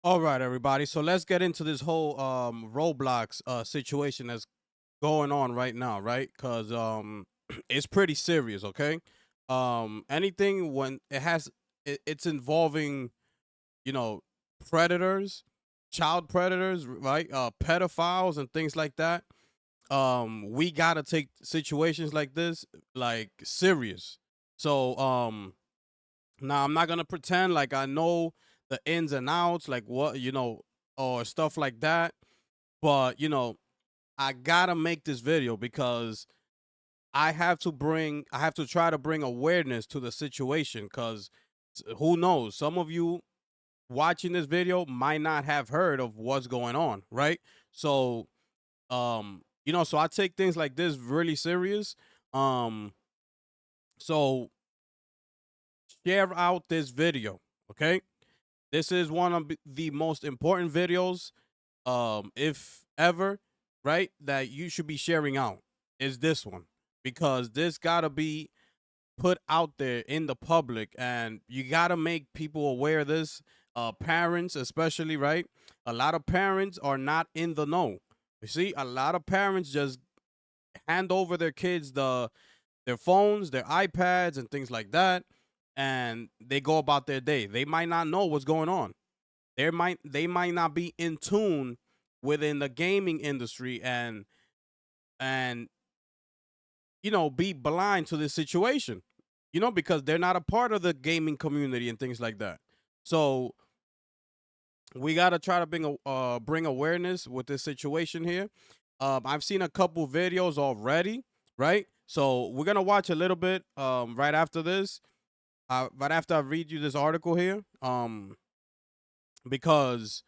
All right, everybody. So let's get into this whole Roblox situation that's going on right now, right? Because it's pretty serious. Okay, anything when it's involving you know predators, child predators, right? Pedophiles and things like that. We gotta take situations like this like serious. So now I'm not gonna pretend like I know the ins and outs, like what or stuff like that. But I gotta make this video because I have to try to bring awareness to the situation because who knows? Some of you watching this video might not have heard of what's going on, right? So so I take things like this really serious. Um, so share out this video, okay? This is one of the most important videos, if ever, right? That you should be sharing out is this one because this gotta be put out there in the public, and you gotta make people aware of this. Parents, especially, right? A lot of parents are not in the know. You see, a lot of parents just hand over their kids their phones, their iPads, and things like that, and they go about their day. They might not know what's going on. They might not be in tune within the gaming industry and be blind to this situation. Because they're not a part of the gaming community and things like that. So we got to try to bring awareness with this situation here. I've seen a couple videos already, right? So we're gonna watch a little bit right after this, right after I read you this article here, because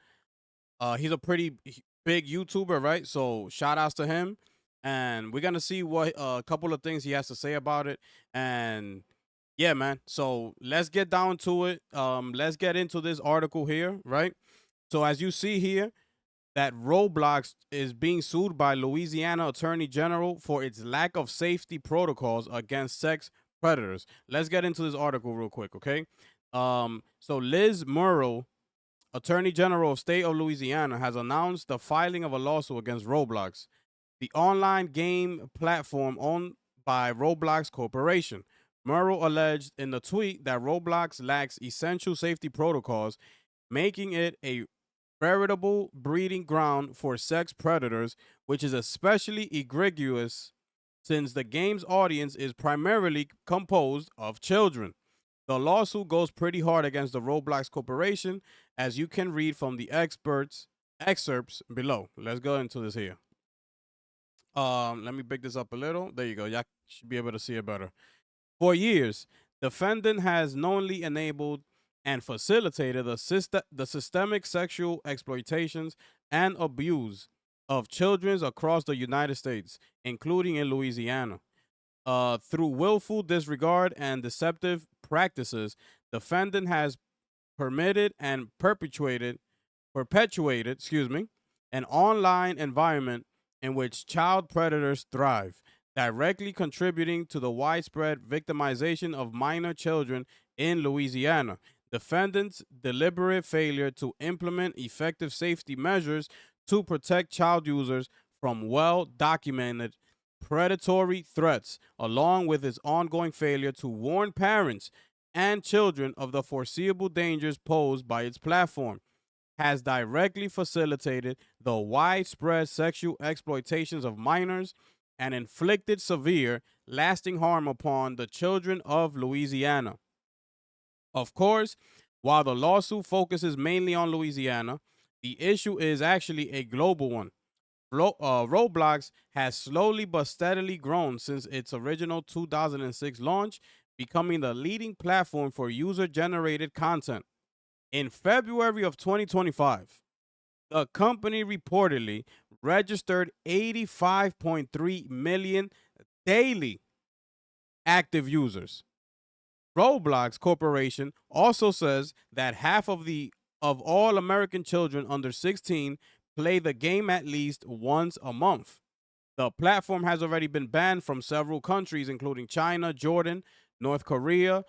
he's a pretty big YouTuber, right? So shout outs to him, and we're gonna see what a couple of things he has to say about it. And yeah, man. So let's get down to it. Let's get into this article here, right? So as you see here, that Roblox is being sued by Louisiana Attorney General for its lack of safety protocols against sex predators. Let's get into this article real quick, okay? So Liz Murrow, Attorney General of State of Louisiana, has announced the filing of a lawsuit against Roblox, the online game platform owned by Roblox Corporation. Murrow alleged in the tweet that Roblox lacks essential safety protocols, making it a veritable breeding ground for sex predators, which is especially egregious since the game's audience is primarily composed of children. The lawsuit goes pretty hard against the Roblox Corporation, as you can read from the experts excerpts below. Let's go into this here. Let me pick this up a little. There you go. Y'all should be able to see it better. For years, defendant has knowingly enabled and facilitated the systemic sexual exploitations and abuse of children across the United States, including in Louisiana. Through willful disregard and deceptive practices, defendant has permitted and perpetuated, an online environment in which child predators thrive, directly contributing to the widespread victimization of minor children in Louisiana. Defendants' deliberate failure to implement effective safety measures to protect child users from well documented predatory threats, along with its ongoing failure to warn parents and children of the foreseeable dangers posed by its platform, has directly facilitated the widespread sexual exploitations of minors and inflicted severe, lasting harm upon the children of Louisiana. Of course, while the lawsuit focuses mainly on Louisiana, the issue is actually a global one. Roblox has slowly but steadily grown since its original 2006 launch, becoming the leading platform for user generated content. In February of 2025, the company reportedly registered 85.3 million daily active users. Roblox Corporation also says that half of all American children under 16 play the game at least once a month. The platform has already been banned from several countries, including China, Jordan, North Korea,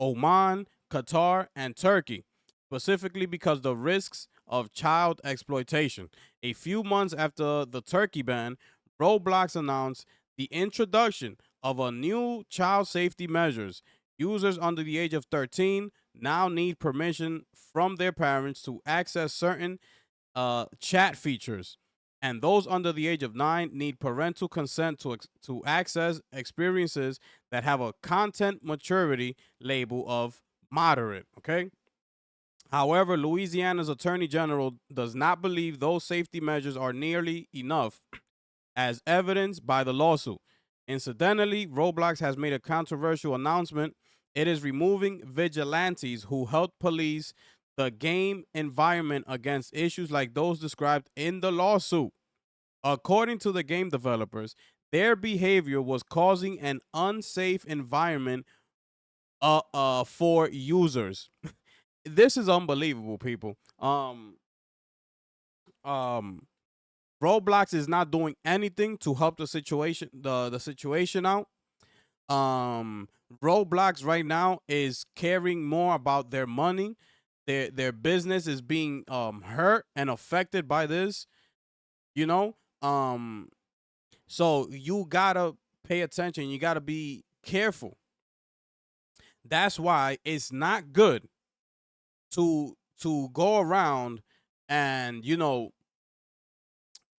Oman, Qatar, and Turkey. specifically because the risks of child exploitation. A few months after the turkey ban, Roblox announced the introduction of a new child safety measures. Users under the age of 13 now need permission from their parents to access certain chat features, and those under the age of 9 need parental consent to access experiences that have a content maturity label of moderate. Okay. However, Louisiana's Attorney General does not believe those safety measures are nearly enough, as evidenced by the lawsuit. Incidentally, Roblox has made a controversial announcement. It is removing vigilantes who help police the game environment against issues like those described in the lawsuit. According to the game developers, their behavior was causing an unsafe environment for users. This is unbelievable, people. Um, Roblox is not doing anything to help the situation out. Um, Roblox right now is caring more about their money. Their business is being hurt and affected by this, you know? Um, so you gotta pay attention, you gotta be careful. That's why it's not good to go around and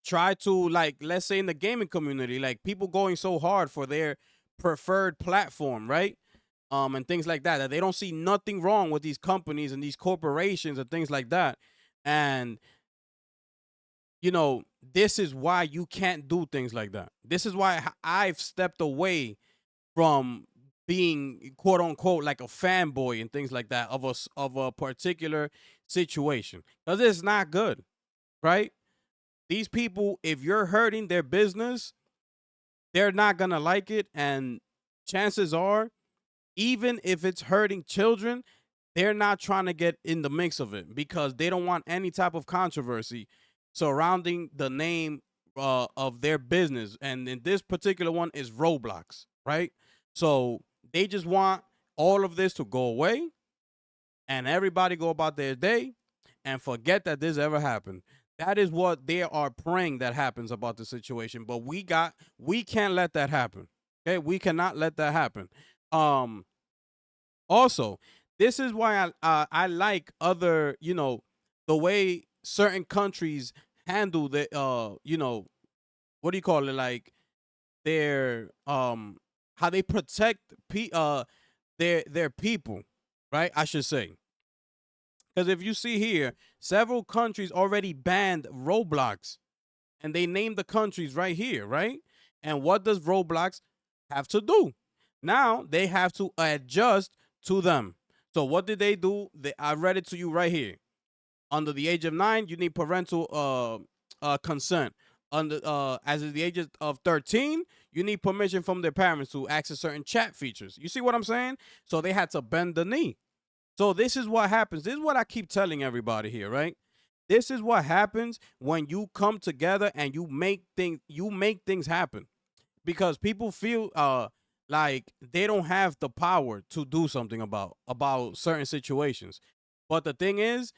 try to, like, let's say in the gaming community, like people going so hard for their preferred platform, right? And things like that, that they don't see nothing wrong with these companies and these corporations and things like that. And this is why you can't do things like that. This is why I've stepped away from being quote unquote like a fanboy and things like that of a particular situation, because it's not good, right? These people, if you're hurting their business, they're not gonna like it, and chances are, even if it's hurting children, they're not trying to get in the mix of it because they don't want any type of controversy surrounding the name of their business. And in this particular one is Roblox, right? So they just want all of this to go away and everybody go about their day and forget that this ever happened. That is what they are praying that happens about the situation. But we can't let that happen. Okay, we cannot let that happen. Um, Also, this is why I like other, the way certain countries handle the what do you call it, like their how they protect their people, right? I should say. Because if you see here, several countries already banned Roblox, and they named the countries right here, right? And what does Roblox have to do? Now they have to adjust to them. So what did they do? I read it to you right here. Under the age of 9, you need parental consent. Under as of the age of 13, you need permission from their parents to access certain chat features. You see what I'm saying? So they had to bend the knee. So this is what happens. This is what I keep telling everybody here, right? This is what happens when you come together and you make things happen, because people feel like they don't have the power to do something about certain situations. But the thing is,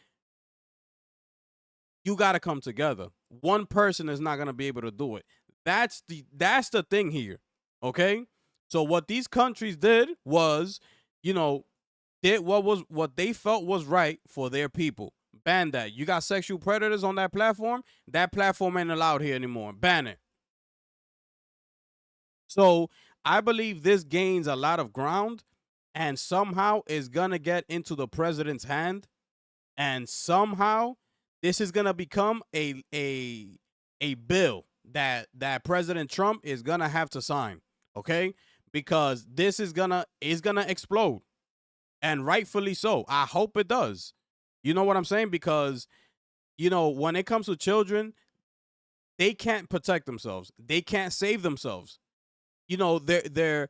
you got to come together. One person is not going to be able to do it. That's the thing here. Okay? So what these countries did was, you know, did what they felt was right for their people. Ban that. You got sexual predators on that platform. That platform ain't allowed here anymore. Ban it. So I believe this gains a lot of ground, and somehow is gonna get into the president's hand, and somehow this is gonna become a bill that President Trump is gonna have to sign. Okay, because this is gonna explode, and rightfully so. I hope it does. You know what I'm saying? Because when it comes to children, they can't protect themselves. They can't save themselves. Their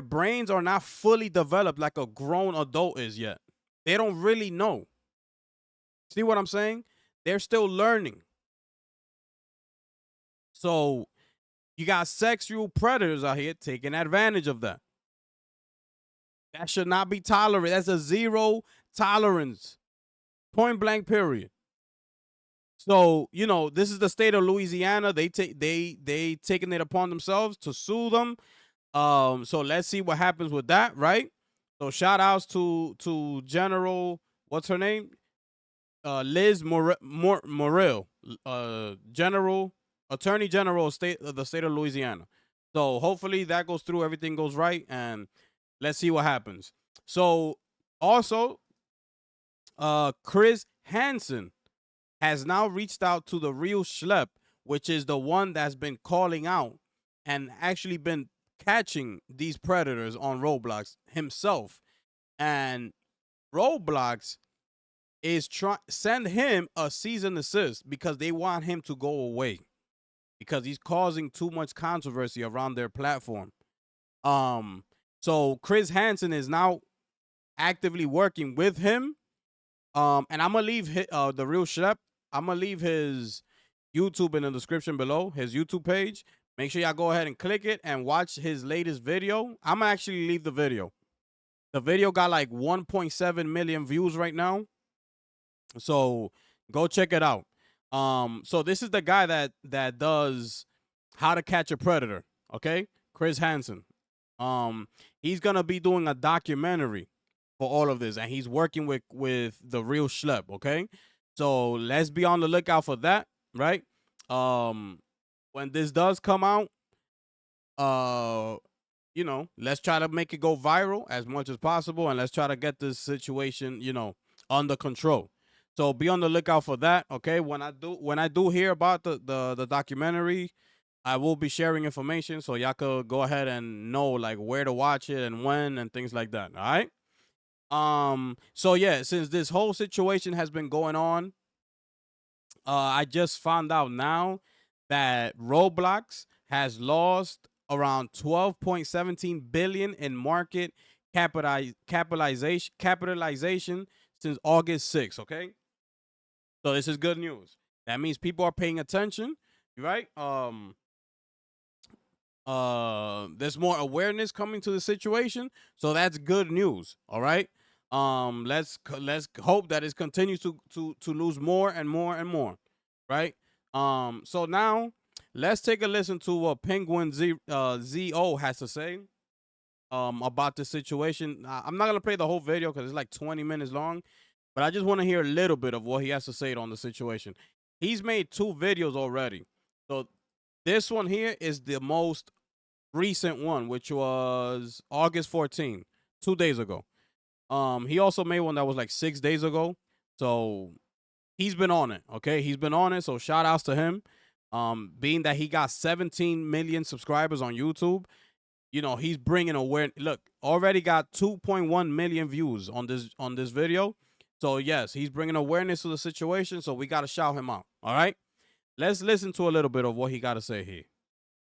brains are not fully developed like a grown adult is yet. They don't really know. See what I'm saying? They're still learning. So you got sexual predators out here taking advantage of that. That should not be tolerated. That's a zero tolerance. Point blank, period. So, this is the state of Louisiana. They taking it upon themselves to sue them. So let's see what happens with that, right? So shout outs to General, what's her name? Liz Morrill, General Attorney General of the state of Louisiana. So hopefully that goes through, everything goes right, and let's see what happens. So also, Chris Hansen has now reached out to the real Schlep, which is the one that's been calling out and actually been catching these predators on Roblox himself. And Roblox is trying send him a cease and desist because they want him to go away because he's causing too much controversy around their platform. So Chris Hansen is now actively working with him. And I'm gonna leave the real Shep. I'm gonna leave his YouTube in the description below, his YouTube page. Make sure y'all go ahead and click it and watch his latest video. I'm gonna actually leave the video. The video got like 1.7 million views right now. So go check it out. So this is the guy that does How to Catch a Predator. Okay, Chris Hansen. He's gonna be doing a documentary for all of this, and he's working with the real Schlep. Okay, so let's be on the lookout for that. Right. When this does come out, let's try to make it go viral as much as possible, and let's try to get this situation, under control. So be on the lookout for that. Okay. When I do hear about the documentary, I will be sharing information so y'all could go ahead and know like where to watch it and when and things like that. All right. So yeah, since this whole situation has been going on, I just found out now that Roblox has lost around 12.17 billion in market capitalization since August 6th. Okay. So this is good news. That means people are paying attention, right? There's more awareness coming to the situation, so that's good news. All right. Let's hope that it continues to lose more and more and more, right? So now let's take a listen to what Penguin ZO has to say about the situation. I'm not gonna play the whole video because it's like 20 minutes long, but I just want to hear a little bit of what he has to say on the situation. He's made 2 videos already. So this one here is the most recent one, which was August 14, 2 days ago. He also made one that was like 6 days ago. So he's been on it. Okay. He's been on it. So shout outs to him. Being that he got 17 million subscribers on YouTube, he's bringing awareness. Look, already got 2.1 million views on this video. So yes, he's bringing awareness to the situation. So we got to shout him out. All right. Let's listen to a little bit of what he got to say here.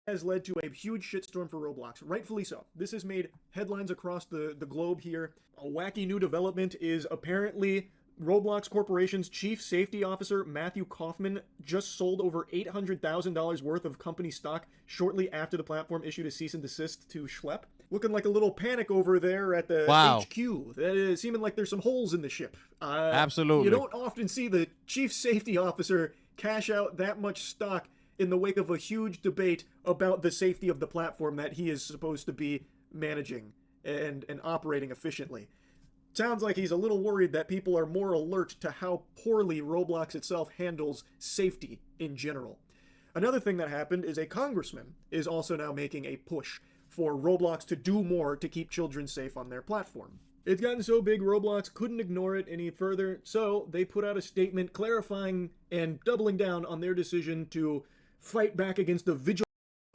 Has led to a huge shitstorm for Roblox, rightfully so. This has made headlines across the globe here. A wacky new development is apparently Roblox Corporation's chief safety officer, Matthew Kaufman, just sold over $800,000 worth of company stock shortly after the platform issued a cease and desist to Schlep. Looking like a little panic over there at the HQ. That is seeming like there's some holes in the ship. Absolutely. You don't often see the chief safety officer cash out that much stock in the wake of a huge debate about the safety of the platform that he is supposed to be managing and operating efficiently. Sounds like he's a little worried that people are more alert to how poorly Roblox itself handles safety in general. Another thing that happened is a congressman is also now making a push for Roblox to do more to keep children safe on their platform. It's gotten so big Roblox couldn't ignore it any further, so they put out a statement clarifying and doubling down on their decision to fight back against the vigilante.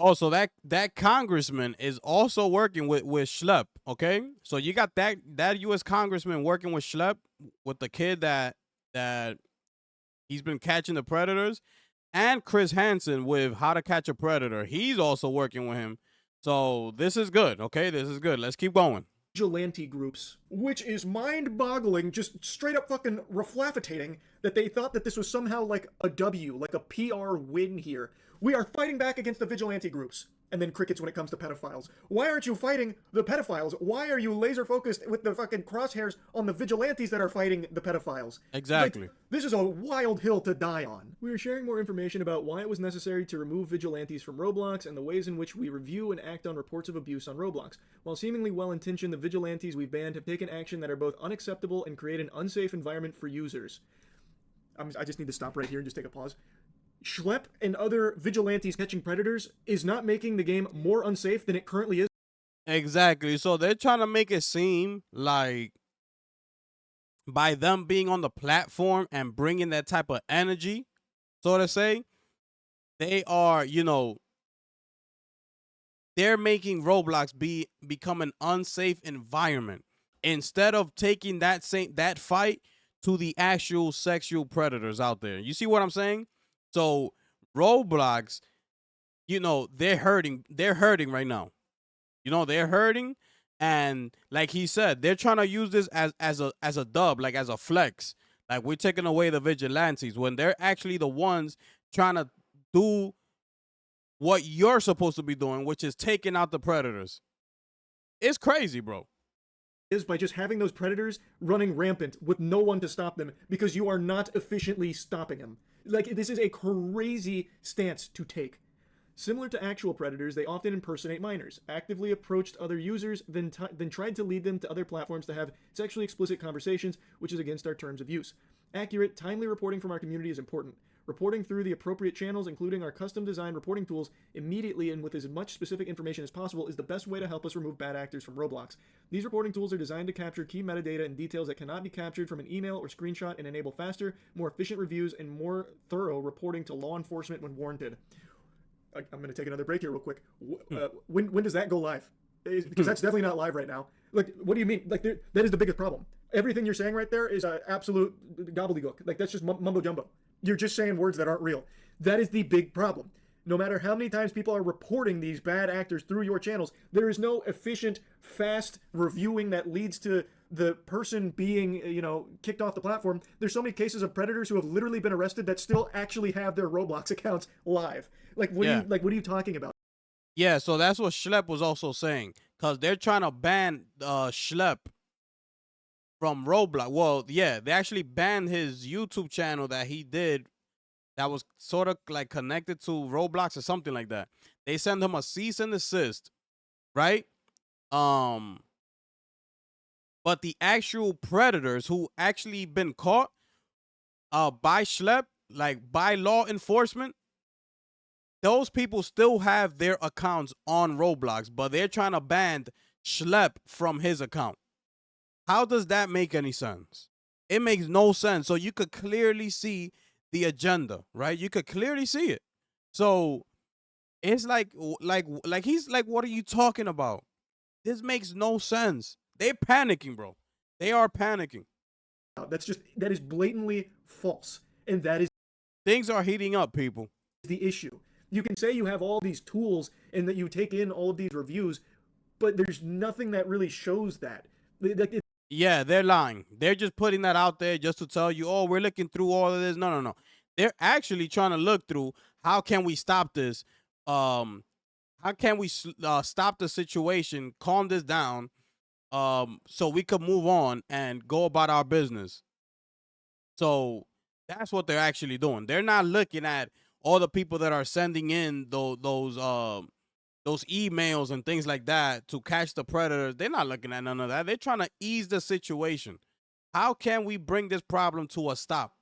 Also, that congressman is also working with Schlep. Okay, so you got that U.S. congressman working with Schlep, with the kid that he's been catching the predators, and Chris Hansen with How to Catch a Predator. He's also working with him. So this is good. Okay, this is good. Let's keep going. Vigilante groups which is mind-boggling, just straight up fucking reflaffitating that they thought that this was somehow like a W, like a PR win here. We are fighting back against the vigilante groups. And then crickets when it comes to pedophiles. Why aren't you fighting the pedophiles? Why are you laser focused with the fucking crosshairs on the vigilantes that are fighting the pedophiles? Exactly. Like, this is a wild hill to die on. We are sharing more information about why it was necessary to remove vigilantes from Roblox and the ways in which we review and act on reports of abuse on Roblox. While seemingly well-intentioned, the vigilantes we've banned have taken action that are both unacceptable and create an unsafe environment for users. I just need to stop right here and just take a pause. Schlepp and other vigilantes catching predators is not making the game more unsafe than it currently is. Exactly. So they're trying to make it seem like by them being on the platform and bringing that type of energy, so to say, they are, they're making Roblox become an unsafe environment instead of taking that fight to the actual sexual predators out there. You see what I'm saying? So Roblox, they're hurting. They're hurting right now. They're hurting, and like he said, they're trying to use this as a dub, like as a flex. Like we're taking away the vigilantes when they're actually the ones trying to do what you're supposed to be doing, which is taking out the predators. It's crazy, bro. Is by just having those predators running rampant with no one to stop them because you are not efficiently stopping them. Like, this is a crazy stance to take. Similar to actual predators, they often impersonate minors, actively approached other users, then tried to lead them to other platforms to have sexually explicit conversations, which is against our terms of use. Accurate, timely reporting from our community is important. Reporting through the appropriate channels, including our custom-designed reporting tools, immediately and with as much specific information as possible is the best way to help us remove bad actors from Roblox. These reporting tools are designed to capture key metadata and details that cannot be captured from an email or screenshot and enable faster, more efficient reviews and more thorough reporting to law enforcement when warranted. I'm going to take another break here real quick. When does that go live? Because that's definitely not live right now. Like, what do you mean? Like, that is the biggest problem. Everything you're saying right there is absolute gobbledygook. Like, that's just mumbo jumbo. You're just saying words that aren't real. That is the big problem. No matter how many times people are reporting these bad actors through your channels, there is no efficient, fast reviewing that leads to the person being, kicked off the platform. There's so many cases of predators who have literally been arrested that still actually have their Roblox accounts live. Like, what are you talking about? Yeah, so that's what Schlepp was also saying, because they're trying to ban Schlepp from Roblox. Well, yeah, they actually banned his YouTube channel that he did that was sort of like connected to Roblox or something like that. They send him a cease and desist, right? But the actual predators who actually been caught by Schlepp, like by law enforcement, those people still have their accounts on Roblox, but they're trying to ban Schlepp from his account. How does that make any sense? It makes no sense. So you could clearly see the agenda, right? You could clearly see it. So it's like he's like, what are you talking about? This makes no sense. They're panicking, bro. They are panicking. That is blatantly false. And that is Things are heating up, people. the issue. You can say you have all these tools and that you take in all of these reviews, but there's nothing that really shows that. Yeah, they're lying. They're just putting that out there just to tell you, oh, we're looking through all of this. No. They're actually trying to look through how can we stop this? How can we stop the situation, calm this down, so we could move on and go about our business. So that's what they're actually doing. They're not looking at all the people that are sending in those emails and things like that to catch the predators. They're not looking at none of that. They're trying to ease the situation. How can we bring this problem to a stop?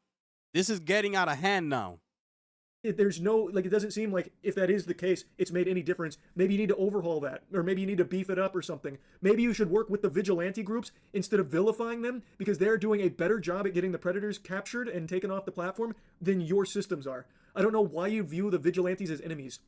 This is getting out of hand now. There's no, it doesn't seem like if that is the case, it's made any difference. Maybe you need to overhaul that, or maybe you need to beef it up or something. Maybe you should work with the vigilante groups instead of vilifying them because they're doing a better job at getting the predators captured and taken off the platform than your systems are. I don't know why you view the vigilantes as enemies.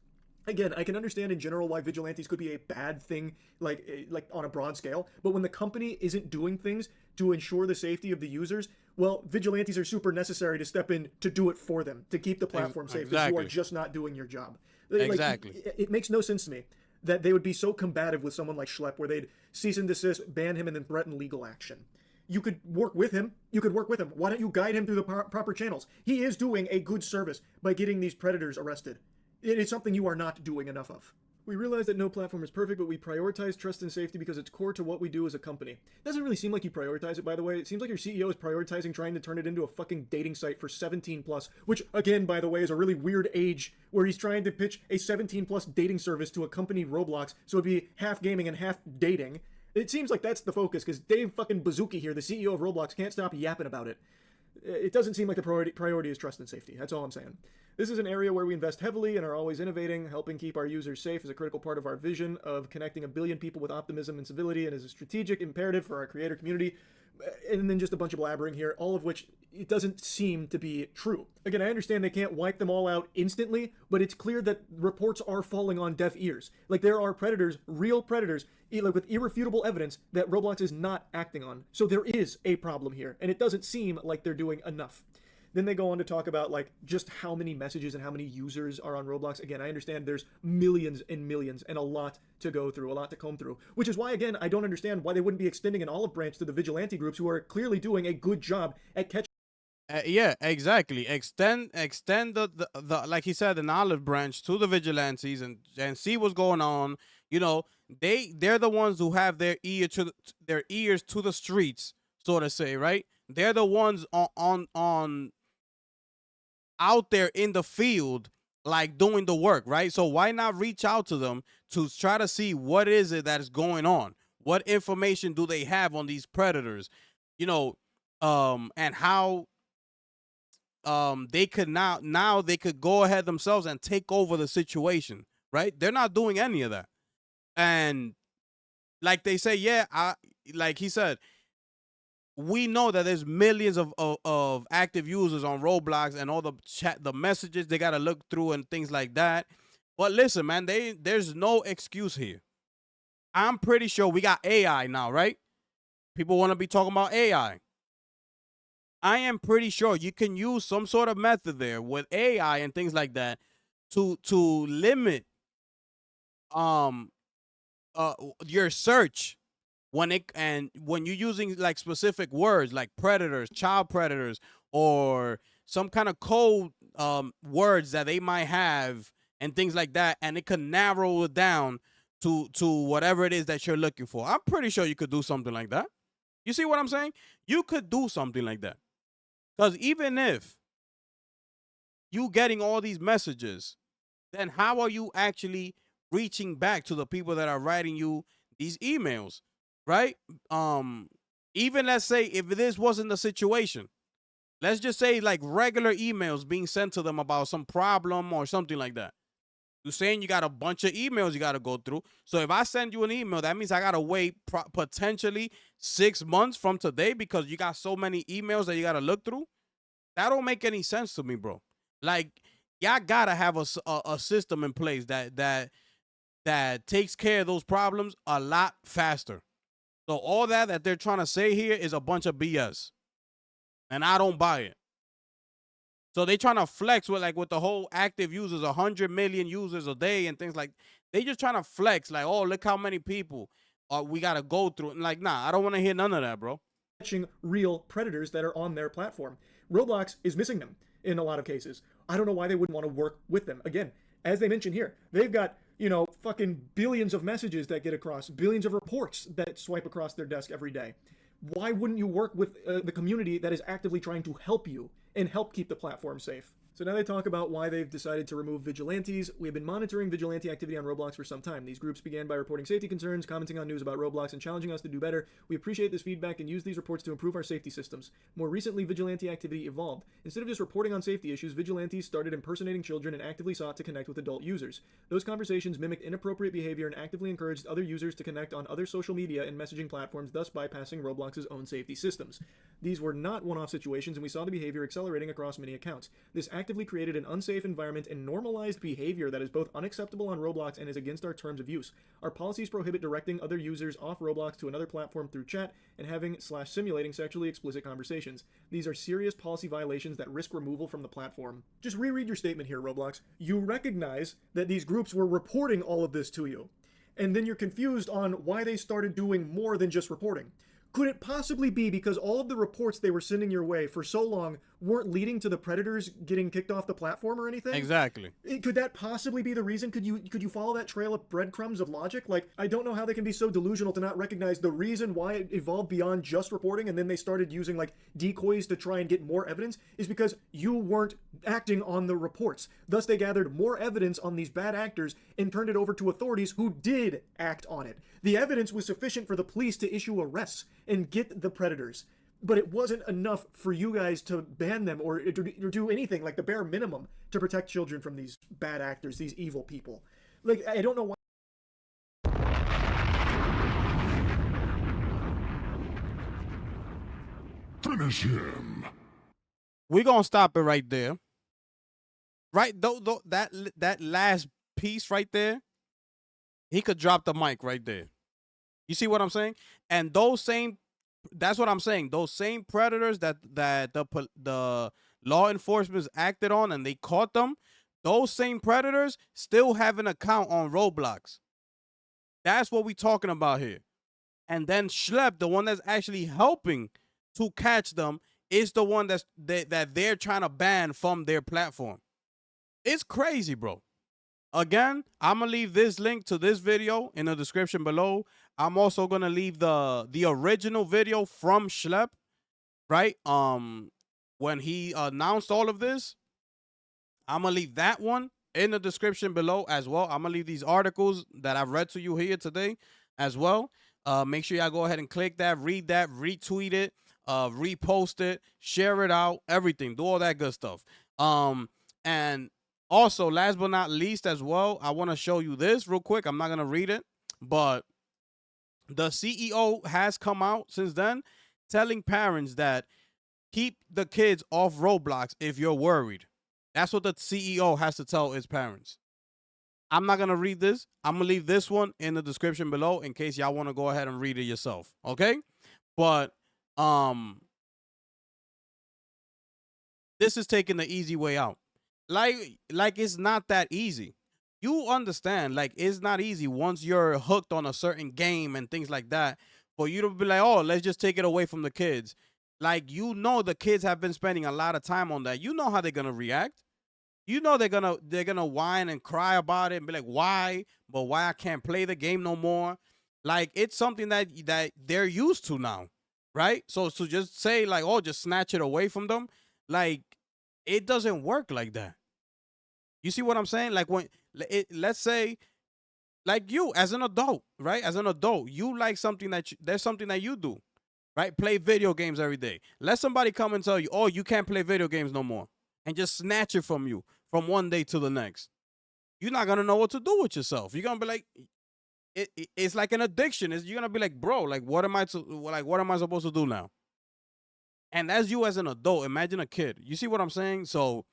Again, I can understand in general why vigilantes could be a bad thing, like on a broad scale, but when the company isn't doing things to ensure the safety of the users, well, vigilantes are super necessary to step in to do it for them, to keep the platform safe, because you are just not doing your job. Exactly. It makes no sense to me. that they would be so combative with someone like Schlepp, where they'd cease and desist, ban him, and then threaten legal action. You could work with him. You could work with him. Why don't you guide him through the proper channels? He is doing a good service by getting these predators arrested. It is something you are not doing enough of. We realize that no platform is perfect, but we prioritize trust and safety because it's core to what we do as a company. It doesn't really seem like you prioritize it, by the way. It seems like your CEO is prioritizing trying to turn it into a fucking dating site for 17 plus, which, again, by the way, is a really weird age where he's trying to pitch a 17 plus dating service to a company, Roblox, so it'd be half gaming and half dating. It seems like that's the focus, because Dave fucking Bazooki here, the CEO of Roblox, can't stop yapping about it. It doesn't seem like the priority is trust and safety. That's all I'm saying. This is an area where we invest heavily and are always innovating. Helping keep our users safe is a critical part of our vision of connecting 1 billion people with optimism and civility, and is a strategic imperative for our creator community. And then just a bunch of blabbering here, all of which it doesn't seem to be true. Again, I understand they can't wipe them all out instantly, but it's clear that reports are falling on deaf ears. Like, there are predators, real predators, like with irrefutable evidence that Roblox is not acting on. So there is a problem here, and it doesn't seem like they're doing enough. Then they go on to talk about like just how many messages and how many users are on Roblox. Again, I understand there's millions and millions and a lot to go through, a lot to comb through, which is why, again, I don't understand why they wouldn't be extending an olive branch to the vigilante groups who are clearly doing a good job at catching. Yeah, exactly. Extend the like he said, an olive branch to the vigilantes and see what's going on. You know, they're the ones who have their ears to the streets, so to say, right? They're the ones on out there in the field, like doing the work, right? So why not reach out to them to try to see what is it that is going on? What information do they have on these predators? You know, and how they could now they could go ahead themselves and take over the situation, right? They're not doing any of that. And like they say, yeah, like he said, we know that there's millions of active users on Roblox, and all the messages they got to look through and things like that. But listen, man, there's no excuse here. I'm pretty sure we got AI now, right? People want to be talking about AI. I am pretty sure you can use some sort of method there with AI and things like that to limit um your search when you're using like specific words like predators, child predators, or some kind of code words that they might have and things like that, and it can narrow it down to whatever it is that you're looking for. I'm pretty sure you could do something like that. You see what I'm saying? You could do something like that. Because even if you getting all these messages, then how are you actually reaching back to the people that are writing you these emails, right? Even let's say if this wasn't the situation, let's just say like regular emails being sent to them about some problem or something like that. You're saying you got a bunch of emails you got to go through. So if I send you an email, that means I got to wait potentially 6 months from today because you got so many emails that you got to look through. That don't make any sense to me, bro. Like, y'all gotta have a system in place that takes care of those problems a lot faster. So all that they're trying to say here is a bunch of BS, and I don't buy it. So they trying to flex with the whole active users, 100 million users a day and things like. They just trying to flex like, oh, look how many people we gotta go through. And like, nah, I don't want to hear none of that, bro. Catching real predators that are on their platform. Roblox is missing them in a lot of cases. I don't know why they wouldn't want to work with them. Again, as they mentioned here, they've got, fucking billions of messages that get across, billions of reports that swipe across their desk every day. Why wouldn't you work with the community that is actively trying to help you and help keep the platform safe? So now they talk about why they've decided to remove vigilantes. We have been monitoring vigilante activity on Roblox for some time. These groups began by reporting safety concerns, commenting on news about Roblox, and challenging us to do better. We appreciate this feedback and use these reports to improve our safety systems. More recently, vigilante activity evolved. Instead of just reporting on safety issues, vigilantes started impersonating children and actively sought to connect with adult users. Those conversations mimicked inappropriate behavior and actively encouraged other users to connect on other social media and messaging platforms, thus bypassing Roblox's own safety systems. These were not one-off situations, and we saw the behavior accelerating across many accounts. This actively created an unsafe environment and normalized behavior that is both unacceptable on Roblox and is against our terms of use. Our policies prohibit directing other users off Roblox to another platform through chat and having/simulating sexually explicit conversations. These are serious policy violations that risk removal from the platform. Just reread your statement here, Roblox. You recognize that these groups were reporting all of this to you. and then you're confused on why they started doing more than just reporting. Could it possibly be because all of the reports they were sending your way for so long weren't leading to the predators getting kicked off the platform or anything? Exactly. Could that possibly be the reason? Could you follow that trail of breadcrumbs of logic? Like, I don't know how they can be so delusional to not recognize the reason why it evolved beyond just reporting, and then they started using like decoys to try and get more evidence is because you weren't acting on the reports. Thus, they gathered more evidence on these bad actors and turned it over to authorities who did act on it. The evidence was sufficient for the police to issue arrests and get the predators, but it wasn't enough for you guys to ban them or do anything like the bare minimum to protect children from these bad actors, these evil people. Like, I don't know why. Finish him. We're gonna stop it right there. Right, though that last piece right there, he could drop the mic right there. You see what I'm saying? And that's what I'm saying. Those same predators that the law enforcement acted on and they caught them, those same predators still have an account on Roblox. That's what we talking about here. And then Schlep, the one that's actually helping to catch them, is the one that they're trying to ban from their platform. It's crazy, bro. Again, I'm gonna leave this link to this video in the description below. I'm also gonna leave the original video from Schlep, right? When he announced all of this, I'm gonna leave that one in the description below as well. I'm gonna leave these articles that I've read to you here today as well. Make sure y'all go ahead and click that, read that, retweet it, repost it, share it out, everything. Do all that good stuff. And also, last but not least as well, I want to show you this real quick. I'm not going to read it, but the CEO has come out since then telling parents that keep the kids off Roblox if you're worried. That's what the CEO has to tell his parents. I'm not going to read this. I'm going to leave this one in the description below in case y'all want to go ahead and read it yourself, okay? But this is taking the easy way out. Like it's not that easy. You understand, like it's not easy once you're hooked on a certain game and things like that for you to be like, oh, let's just take it away from the kids. Like, the kids have been spending a lot of time on that. You know how they're gonna react. You know they're gonna whine and cry about it and be like, why? But why I can't play the game no more? Like, it's something that they're used to now, right? So to just say like, oh, just snatch it away from them, like it doesn't work like that. You see what I'm saying? Like let's say, like you as an adult, right? As an adult, you like something there's something that you do, right? Play video games every day. Let somebody come and tell you, oh, you can't play video games no more, and just snatch it from you from one day to the next. You're not gonna know what to do with yourself. You're gonna be like, it's like an addiction. You're gonna be like, bro, like what am I supposed to do now? And as you as an adult, imagine a kid. You see what I'm saying? So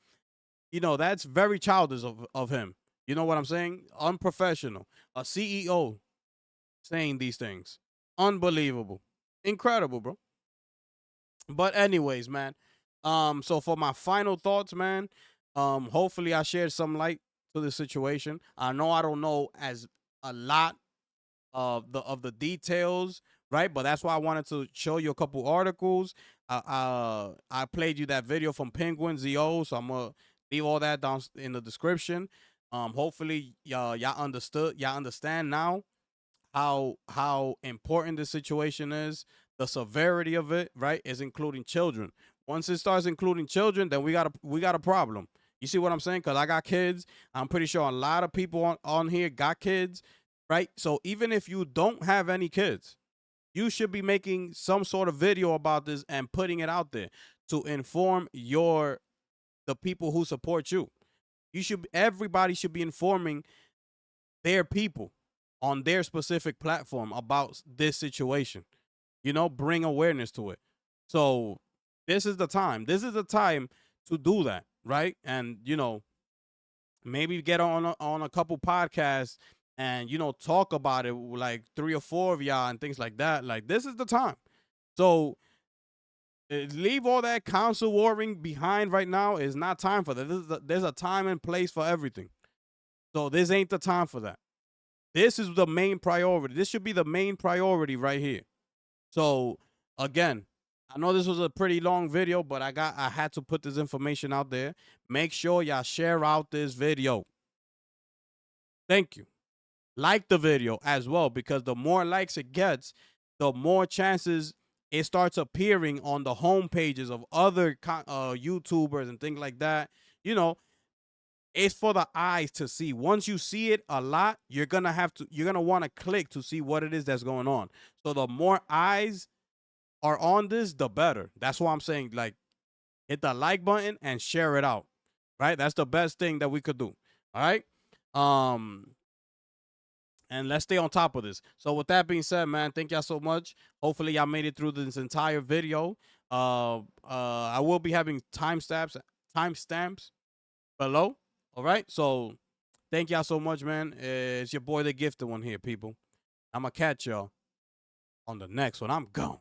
that's very childish of him. You know what I'm saying? Unprofessional. A CEO saying these things. Unbelievable. Incredible, bro. But anyways, man. So for my final thoughts, man, hopefully I shared some light to the situation. I know I don't know as a lot of the details, right? But that's why I wanted to show you a couple articles. I played you that video from Penguin ZO, so I'm gonna leave all that down in the description. Hopefully y'all understand now how important this situation is, the severity of it, right? Is including children. Once it starts including children, then we got a problem. You see what I'm saying? Because I got kids. I'm pretty sure a lot of people on here got kids, right? So even if you don't have any kids, you should be making some sort of video about this and putting it out there to inform the people who support you. Everybody should be informing their people on their specific platform about this situation. Bring awareness to it. So this is the time. This is the time to do that, right? And maybe get on a couple podcasts and talk about it, like 3 or 4 of y'all and things like that. Like, this is the time. So leave all that council warring behind right now. Is not time for that. There's a time and place for everything. So this ain't the time for that. This is the main priority. This should be the main priority right here. So again, I know this was a pretty long video, but I had to put this information out there. Make sure y'all share out this video. Thank you. Like the video as well, because the more likes it gets, the more chances it starts appearing on the home pages of other YouTubers and things like that. You know, it's for the eyes to see. Once you see it a lot, you're gonna want to click to see what it is that's going on. So the more eyes are on this, the better. That's why I'm saying, like, hit the like button and share it out. Right? That's the best thing that we could do. All right. And let's stay on top of this. So with that being said, man, thank y'all so much. Hopefully y'all made it through this entire video. I will be having timestamps below. All right. So thank y'all so much, man. It's your boy, the gifted one here, people. I'm gonna catch y'all on the next one. I'm gone.